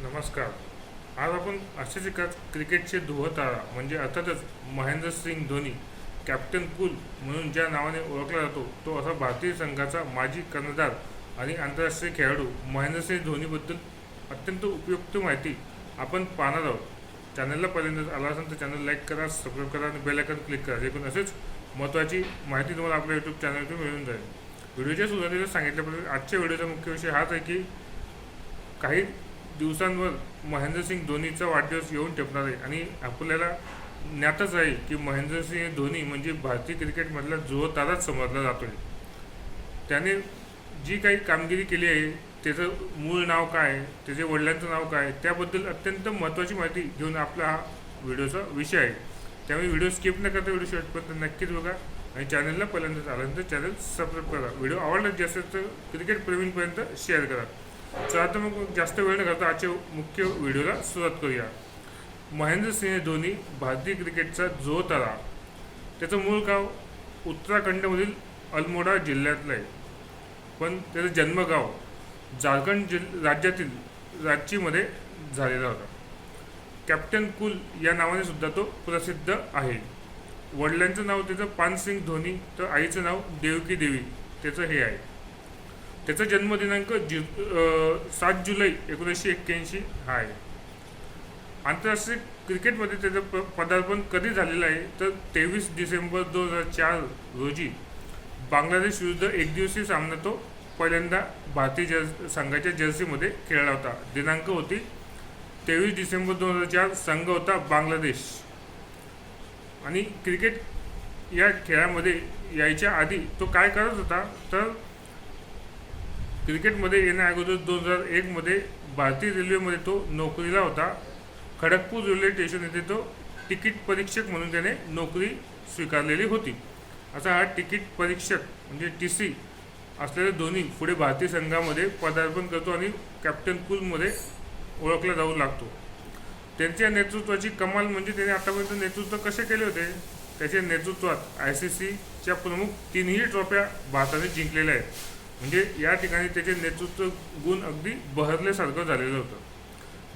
नमस्कार. आज आपण असेच एका क्रिकेटचे ध्रुवतारा म्हणजे अर्थातच महेंद्रसिंग धोनी, कॅप्टन कूल म्हणून ज्या नावाने ओळखला जातो, तो असा भारतीय संघाचा माजी कर्णधार आणि आंतरराष्ट्रीय खेळाडू महेंद्रसिंग धोनीबद्दल अत्यंत उपयुक्त माहिती आपण पाहणार आहोत. चॅनलला पहिल्यांदाच आला असेल तर चॅनल लाईक करा, सबस्क्राईब करा आणि बेल आयकॉन क्लिक करा, जेणेकरून असेच महत्त्वाची माहिती तुम्हाला आपल्या यूट्यूब चॅनलवर मिळून जाईल. व्हिडिओच्या सुरुवातीला सांगितल्याप्रमाणे आजच्या व्हिडिओचा मुख्य विषय हाच आहे की काही दिवसांवर महेंद्रसिंग धोनीचा वाढदिवस येऊन ठेपणार आहे आणि आपल्याला ज्ञातच आहे की महेंद्रसिंग धोनी म्हणजे भारतीय क्रिकेटमधला ध्रुवताराच समजला जातो आहे. त्याने जी काही कामगिरी केली आहे, त्याचं मूळ नाव काय, त्याच्या वडिलांचं नाव काय, त्याबद्दल अत्यंत महत्त्वाची माहिती घेऊन आपला हा व्हिडिओचा विषय आहे. त्यामुळे व्हिडिओ स्किप न करता व्हिडिओ शेवटपर्यंत नक्कीच बघा आणि चॅनलला पहिल्यांदाच आल्यानंतर चॅनल सबस्क्राईब करा. व्हिडिओ आवडला जास्त तर क्रिकेट प्रेमींपर्यंत शेअर करा. चला तर मग जास्त वेळ न करता आजच्या मुख्य व्हिडिओला सुरुवात करूया. महेंद्रसिंह धोनी भारतीय क्रिकेटचा ध्रुवतारा. त्याचं मूळ गाव उत्तराखंडमधील अल्मोडा जिल्ह्यातलं आहे, पण त्याचं जन्मगाव झारखंड राज्यातील रांचीमध्ये झालेला होता. कॅप्टन कूल या नावाने सुद्धा तो प्रसिद्ध आहे. वडिलांचं नाव त्याचं पानसिंग धोनी तर आईचं नाव देवकी देवी त्याचं हे आहे. त्याचा जन्मदिनांक 7 जुलै 1981 हा आहे. आंतरराष्ट्रीय क्रिकेटमध्ये त्याचं पदार्पण कधी झालेलं आहे तर 23 डिसेंबर 2004 रोजी बांगलादेश विरुद्ध एकदिवसीय सामना तो पहिल्यांदा भारतीय संघाच्या जर्सीमध्ये खेळला होता. दिनांक होती 23 डिसेंबर 2004. संघ होता बांगलादेश. आणि क्रिकेट या खेळामध्ये यायच्या आधी तो काय करत होता तर क्रिकेटमध्ये येण्याअगोदर 2001मध्ये भारतीय रेल्वेमध्ये तो नोकरीला होता. खडगपूर रेल्वे स्टेशन येथे तो तिकीट परीक्षक म्हणून त्याने नोकरी स्वीकारलेली होती. असा हा तिकीट परीक्षक म्हणजे TC असलेले धोनी पुढे भारतीय संघामध्ये पदार्पण करतो आणि कॅप्टन कूलमध्ये ओळखला जाऊ लागतो. त्यांच्या नेतृत्वाची कमाल म्हणजे त्याने आतापर्यंत नेतृत्व कसे केले होते. त्याच्या नेतृत्वात ICCच्या प्रमुख 3ही ट्रॉफ्या भारताने जिंकलेल्या आहेत. म्हणजे या ठिकाणी त्याचे नेतृत्व गुण अगदी बहरल्यासारखं झालेलं होतं.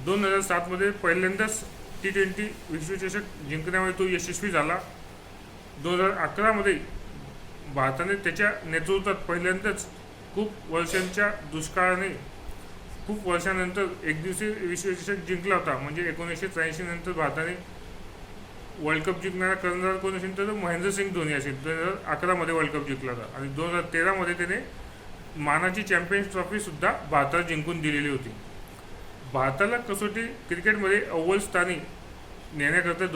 2007मध्ये पहिल्यांदाच T20 विश्वचषक जिंकण्यामध्ये तो यशस्वी झाला. 2011मध्ये भारताने त्याच्या नेतृत्वात पहिल्यांदाच खूप वर्षानंतर एकदिवसीय विश्वचषक जिंकला होता. म्हणजे 1983 नंतर भारताने वर्ल्ड कप जिंकणारा कर्णधार कोण असेल तर महेंद्रसिंग धोनी असेल. 2011मध्ये वर्ल्ड कप जिंकला होता आणि 2013मध्ये त्याने मानाची चॅम्पियन्स ट्रॉफी सुद्धा भारताला जिंकून दिलेली होती. भारताला कसोटी क्रिकेटमध्ये अव्वल स्थानी नेण्याकरता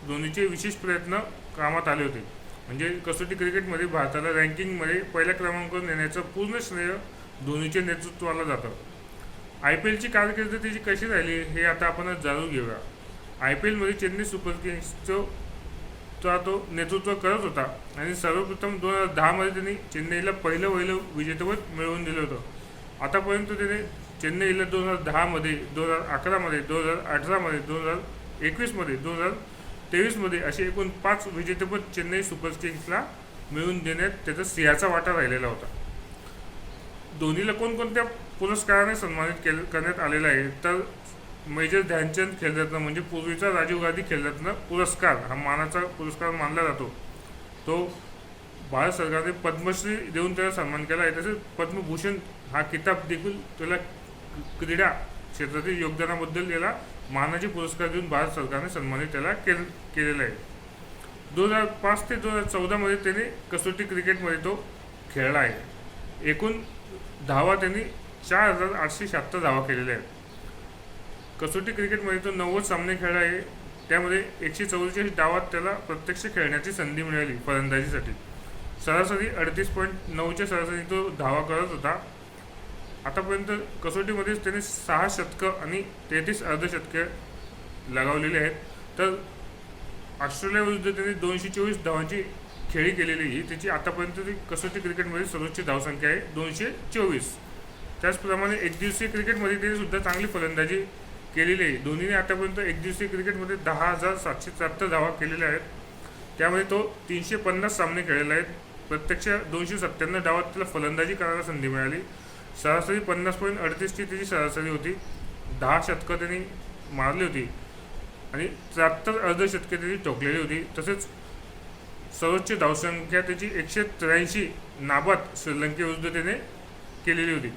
धोनीचे विशेष प्रयत्न कामात आले होते. म्हणजे कसोटी क्रिकेटमध्ये भारताला रँकिंगमध्ये पहिल्या क्रमांकावर नेण्याचं पूर्ण श्रेय धोनीच्या नेतृत्वाला जातं. IPLची कारकीर्द त्याची कशी राहिली हे आता आपण जाणून घेऊया. IPLमध्ये चेन्नई सुपर किंग्सचं तो नेतृत्व करत होता आणि सर्वप्रथम 2010मध्ये त्यांनी चेन्नईला पहिलं विजेतेपद मिळवून दिलं होतं. आतापर्यंत त्याने चेन्नईला 2010मध्ये, 2011मध्ये, 2018मध्ये, 2021मध्ये, 2023मध्ये असे एकूण 5 विजेतेपद चेन्नई सुपर किंग्सला मिळवून देण्यात त्याचा सिंहाचा वाटा राहिलेला होता. धोनीला कोणकोणत्या पुरस्काराने सन्मानित करण्यात आलेला आहे तर मेजर ध्यानचंद खेलरत्न म्हणजे पूर्वीचा राजीव गांधी खेलरत्न पुरस्कार हा मानाचा पुरस्कार मानला जातो. तो भारत सरकारने पद्मश्री देऊन त्याला सन्मान केला आहे. तसेच पद्मभूषण हा किताब देखील त्याला क्रीडा क्षेत्रातील योगदानाबद्दल याला मानाचे पुरस्कार देऊन भारत सरकारने सन्मानित त्याला केलेला आहे. 2005 ते 2014मध्ये त्याने कसोटी क्रिकेटमध्ये तो खेळला आहे. एकूण धावा त्यांनी 4876 धावा केलेल्या आहेत. कसोटी क्रिकेटमध्ये तो 90 सामने खेळला आहे. त्यामध्ये 144 डावात त्याला प्रत्यक्ष खेळण्याची संधी मिळाली फलंदाजीसाठी. सरासरी 38.9च्या सरासरी तो धावा करत होता. आतापर्यंत कसोटीमध्येच त्याने 6 शतकं आणि 33 अर्धशतके लगावलेली आहेत. तर ऑस्ट्रेलियाविरुद्ध त्याने 224 धावांची खेळी केलेली ही त्याची आतापर्यंत कसोटी क्रिकेटमध्ये सर्वोच्च धावसंख्या आहे 224. त्याचप्रमाणे एकदिवसीय क्रिकेटमध्ये त्याने सुद्धा चांगली फलंदाजी केलेली आहे. धोनीने आतापर्यंत एकदिवसीय क्रिकेटमध्ये 10,773 धावा केलेल्या आहेत. त्यामध्ये तो 350 सामने खेळलेले आहेत. प्रत्यक्ष 297 डावात त्याला फलंदाजी करायला संधी मिळाली. सरासरी 50.38ची त्याची सरासरी होती. 10 शतकं त्यांनी मारली होती आणि 73 अर्धशतके त्याची ठोकलेली होती. तसेच सर्वोच्च धावसंख्या त्याची 183 नाबाद श्रीलंकेविरुद्ध त्याने केलेली होती.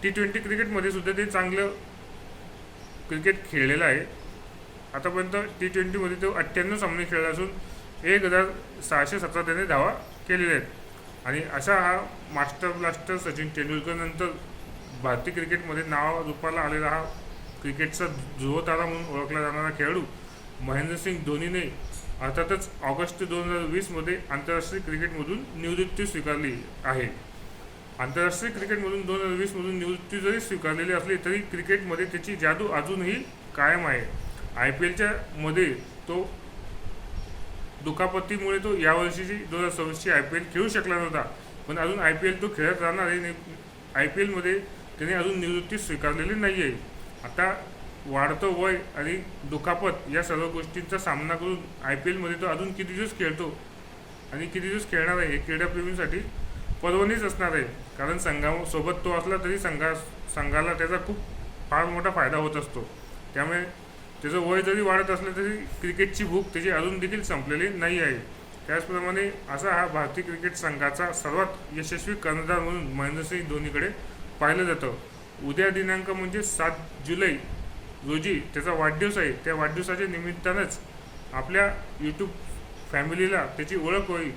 T20 क्रिकेटमध्ये सुद्धा ते चांगलं क्रिकेट खेळलेलं आहे. आतापर्यंत T20मध्ये तो 98 सामने खेळला असून 1617 त्याने धावा केलेल्या आहेत. आणि असा हा मास्टर ब्लास्टर सचिन तेंडुलकर नंतर भारतीय क्रिकेटमध्ये नाव रूपाला आलेला हा क्रिकेटचा ध्रुवतारा म्हणून ओळखला जाणारा खेळाडू महेंद्रसिंग धोनीने अर्थातच ऑगस्ट 2020मध्ये आंतरराष्ट्रीय क्रिकेटमधून निवृत्ती स्वीकारली आहे. आंतरराष्ट्रीय क्रिकेटमधून 2020मधून निवृत्ती जरी स्वीकारलेली असली तरी क्रिकेटमध्ये त्याची जादू अजूनही कायम आहे. IPLच्या मध्ये तो दुखापतीमुळे तो यावर्षीची 2026ची IPL खेळू शकला नव्हता, पण अजून IPL तो खेळत राहणार आहे. IPLमध्ये त्याने अजून निवृत्ती स्वीकारलेली नाही आहे. आता वाढतं वय आणि दुखापत या सर्व गोष्टींचा सामना करून IPLमध्ये तो अजून किती दिवस खेळतो आणि किती दिवस खेळणार आहे हे क्रीडाप्रेमींसाठी पर्वणीच असणार आहे. कारण संघासोबत तो असला तरी संघाला त्याचा खूप फार मोठा फायदा होत असतो. त्यामुळे त्याचं वय जरी वाढत असलं तरी क्रिकेटची भूक त्याची अजून देखील संपलेली नाही आहे. त्याचप्रमाणे असा हा भारतीय क्रिकेट संघाचा सर्वात यशस्वी कर्णधार म्हणून महेंद्रसिंग धोनीकडे पाहिलं जातं. उद्या दिनांक म्हणजे 7 जुलै रोजी त्याचा वाढदिवस आहे. त्या वाढदिवसाच्या निमित्तानंच आपल्या यूट्यूब फॅमिलीला त्याची ओळख होईल.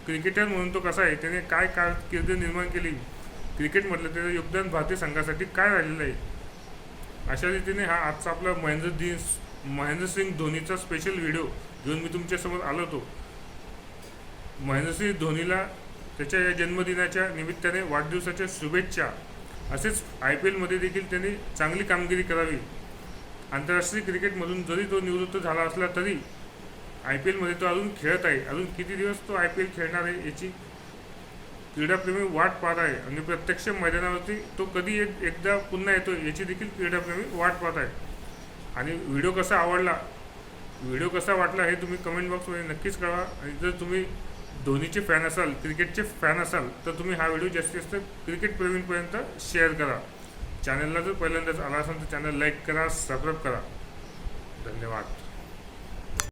क्रिकेटर म्हणून तो कसा आहे, त्याने काय कारकीर्द निर्माण केली, क्रिकेटमधलं त्याचं योगदान भारतीय संघासाठी काय राहिलेलं आहे, अशा रीतीने हा आजचा आपला महेंद्रसिंग धोनीचा स्पेशल व्हिडिओ घेऊन मी तुमच्यासमोर आलो होतो. महेंद्रसिंग धोनीला त्याच्या या जन्मदिनाच्या निमित्ताने वाढदिवसाच्या शुभेच्छा. असेच IPLमध्ये देखील त्यांनी चांगली कामगिरी करावी. आंतरराष्ट्रीय क्रिकेटमधून जरी तो निवृत्त झाला असला तरी IPLमध्ये तो अजून खेळत आहे. अजून किती दिवस तो IPL खेळणार आहे याची क्रीडाप्रेमी वाट पाहत आहे आणि प्रत्यक्ष मैदानावरती तो कधी एकदा पुन्हा येतो याची देखील क्रीडाप्रेमी वाट पाहत आहे. आणि व्हिडिओ कसा वाटला हे तुम्ही कमेंट बॉक्समध्ये नक्कीच कळवा. आणि जर तुम्ही धोनीचे फॅन असाल, क्रिकेटचे फॅन असाल, तर तुम्ही हा व्हिडिओ जास्तीत जास्त क्रिकेट प्रेमींपर्यंत शेअर करा. चॅनलला जर पहिल्यांदाच आला असाल तर चॅनल लाईक करा, सबस्क्राईब करा. धन्यवाद.